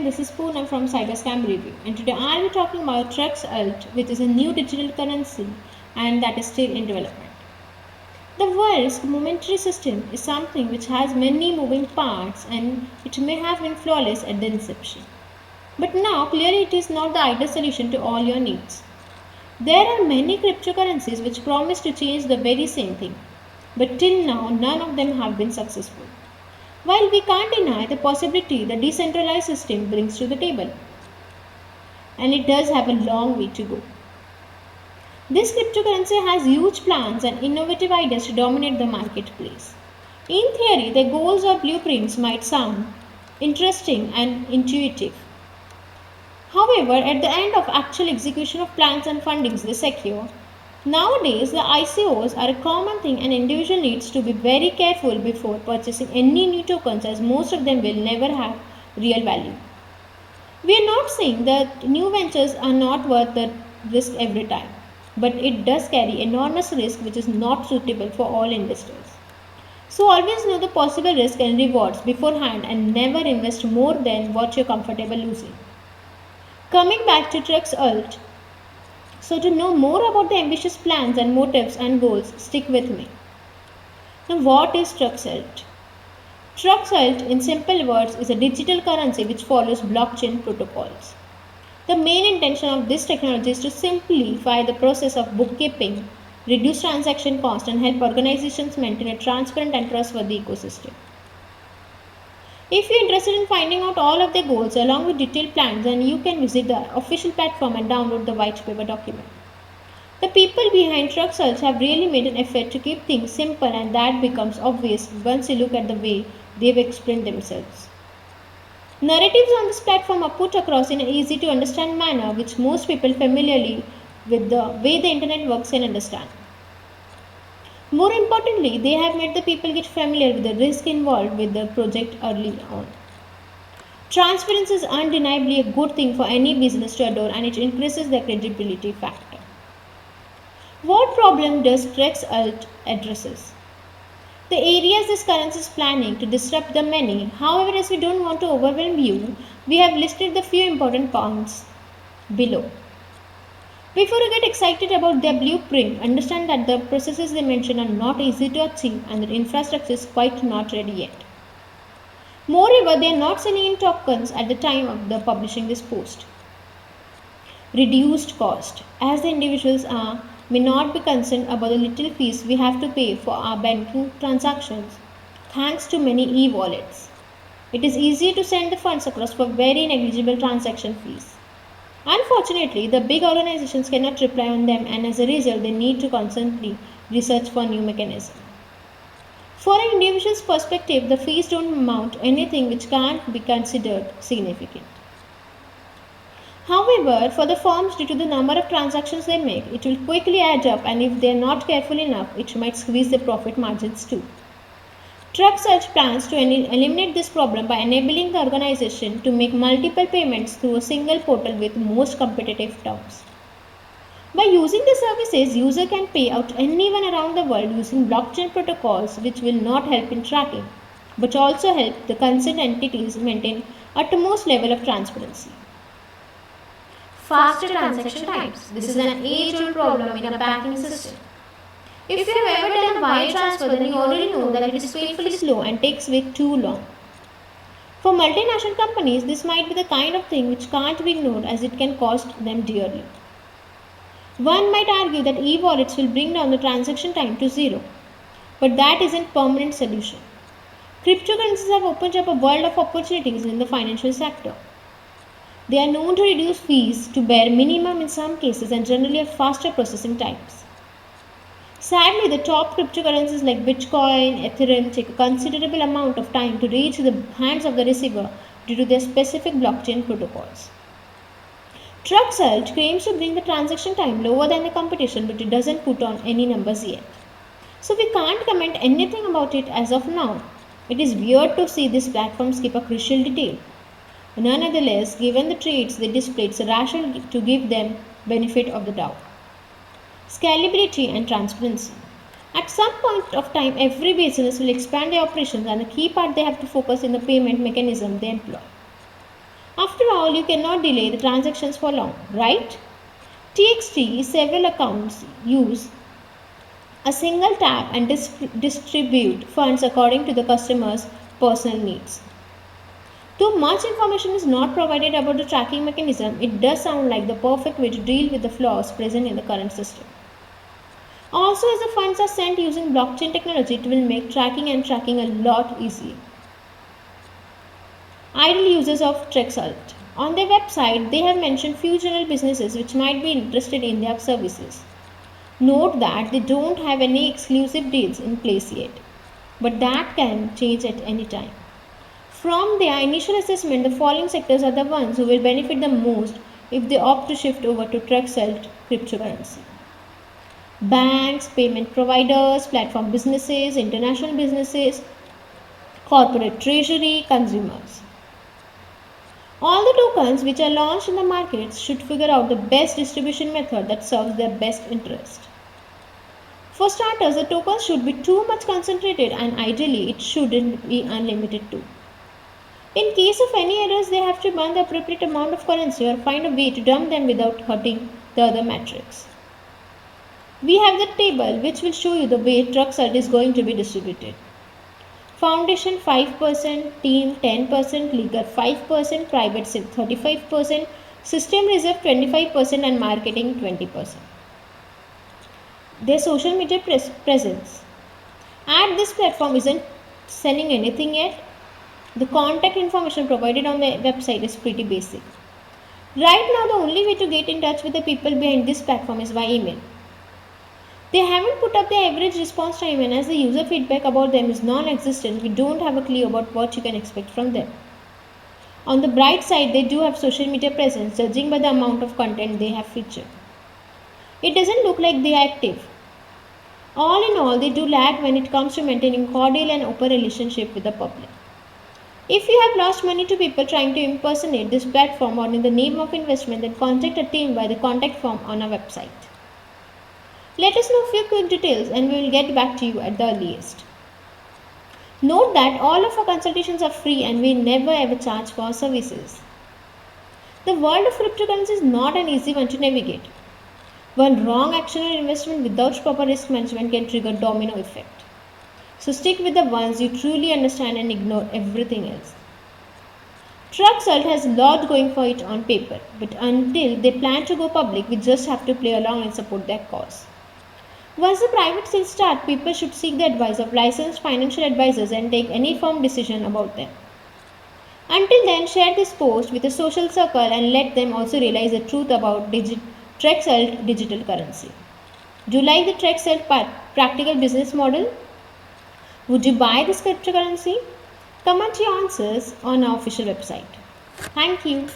this is Poonam from Cyberscam Review, and today I'll be talking about TruxAlt, which is a new digital currency and that is still in development. The world's monetary system is something which has many moving parts and it may have been flawless at the inception. But now clearly it is not the ideal solution to all your needs. There are many cryptocurrencies which promise to change the very same thing, but till now none of them have been successful. While we can't deny the possibility the decentralized system brings to the table, and it does have a long way to go. This cryptocurrency has huge plans and innovative ideas to dominate the marketplace. In theory, the goals or blueprints might sound interesting and intuitive. However, at the end of actual execution of plans and fundings they secure, nowadays the ICOs are a common thing and individual needs to be very careful before purchasing any new tokens as most of them will never have real value. We are not saying that new ventures are not worth the risk every time, but it does carry enormous risk which is not suitable for all investors. So always know the possible risk and rewards beforehand and never invest more than what you're comfortable losing. Coming back to TruxAlt, so to know more about the ambitious plans and motives and goals, stick with me. Now what is TruxAlt? TruxAlt in simple words is a digital currency which follows blockchain protocols. The main intention of this technology is to simplify the process of bookkeeping, reduce transaction cost and help organizations maintain a transparent and trustworthy ecosystem. If you are interested in finding out all of the goals along with detailed plans, then you can visit the official platform and download the white paper document. The people behind TruxAlt have really made an effort to keep things simple, and that becomes obvious once you look at the way they've explained themselves. Narratives on this platform are put across in an easy to understand manner which most people familiarly with the way the internet works can understand. More importantly, they have made the people get familiar with the risk involved with the project early on. Transparency is undeniably a good thing for any business to adore and it increases the credibility factor. What problem does TruxAlt addresses? The areas this currency is planning to disrupt the many. However, as we don't want to overwhelm you, we have listed the few important points below. Before you get excited about their blueprint, understand that the processes they mention are not easy to achieve and the infrastructure is quite not ready yet. Moreover, they are not selling in tokens at the time of the publishing this post. Reduced cost. As the individuals may not be concerned about the little fees we have to pay for our banking transactions, thanks to many e-wallets. It is easy to send the funds across for very negligible transaction fees. Unfortunately, the big organizations cannot rely on them and as a result they need to constantly research for new mechanisms. For an individual's perspective, the fees don't amount to anything which can't be considered significant. However, for the firms, due to the number of transactions they make, it will quickly add up and if they are not careful enough, it might squeeze their profit margins too. TruxAlt plans to eliminate this problem by enabling the organization to make multiple payments through a single portal with most competitive terms. By using the services, user can pay out anyone around the world using blockchain protocols which will not help in tracking, but also help the concerned entities maintain utmost level of transparency. Faster transaction times. This is an age-old problem in a banking system. If you have ever done a wire transfer, then you already know that it is painfully slow and takes way too long. For multinational companies, this might be the kind of thing which can't be ignored as it can cost them dearly. One might argue that e-wallets will bring down the transaction time to zero, but that isn't a permanent solution. Cryptocurrencies have opened up a world of opportunities in the financial sector. They are known to reduce fees to bare minimum in some cases and generally have faster processing times. Sadly, the top cryptocurrencies like Bitcoin, Ethereum take a considerable amount of time to reach the hands of the receiver due to their specific blockchain protocols. TruxAlt claims to bring the transaction time lower than the competition, but it doesn't put on any numbers yet. So we can't comment anything about it as of now. It is weird to see these platforms skip a crucial detail. Nonetheless, given the traits they display, it's rational to give them benefit of the doubt. Scalability and transparency. At some point of time, every business will expand their operations and the key part they have to focus in the payment mechanism they employ. After all, you cannot delay the transactions for long, right? TXT, several accounts use a single tap and distribute funds according to the customer's personal needs. Though much information is not provided about the tracking mechanism, it does sound like the perfect way to deal with the flaws present in the current system. Also, as the funds are sent using blockchain technology, it will make tracking a lot easier. Ideal users of TrexAlt. On their website, they have mentioned few general businesses which might be interested in their services. Note that they don't have any exclusive deals in place yet, but that can change at any time. From their initial assessment, the following sectors are the ones who will benefit the most if they opt to shift over to TrexAlt cryptocurrency. Banks, payment providers, platform businesses, international businesses, corporate treasury, consumers. All the tokens which are launched in the markets should figure out the best distribution method that serves their best interest. For starters, the tokens should be too much concentrated and ideally it shouldn't be unlimited too. In case of any errors, they have to burn the appropriate amount of currency or find a way to dump them without hurting the other metrics. We have the table which will show you the way TrexAlt is going to be distributed. Foundation 5%, team 10%, legal 5%, private 35%, system reserve 25% and marketing 20%. Their social media presence. At this platform isn't selling anything yet. The contact information provided on the website is pretty basic. Right now, the only way to get in touch with the people behind this platform is by email. They haven't put up their average response time, and as the user feedback about them is non-existent, we don't have a clue about what you can expect from them. On the bright side, they do have social media presence, judging by the amount of content they have featured. It doesn't look like they are active. All in all, they do lag when it comes to maintaining cordial and open relationship with the public. If you have lost money to people trying to impersonate this platform or in the name of investment, then contact a team by the contact form on our website. Let us know a few quick details and we will get back to you at the earliest. Note that all of our consultations are free and we never ever charge for our services. The world of cryptocurrency is not an easy one to navigate. One wrong action or investment without proper risk management can trigger domino effect. So stick with the ones you truly understand and ignore everything else. TrexAlt has a lot going for it on paper, but until they plan to go public, we just have to play along and support their cause. Once the private sales start, people should seek the advice of licensed financial advisors and take any firm decision about them. Until then, share this post with a social circle and let them also realize the truth about TrexAlt digital currency. Do you like the TrexAlt practical business model? Would you buy this cryptocurrency? Comment your answers on our official website. Thank you.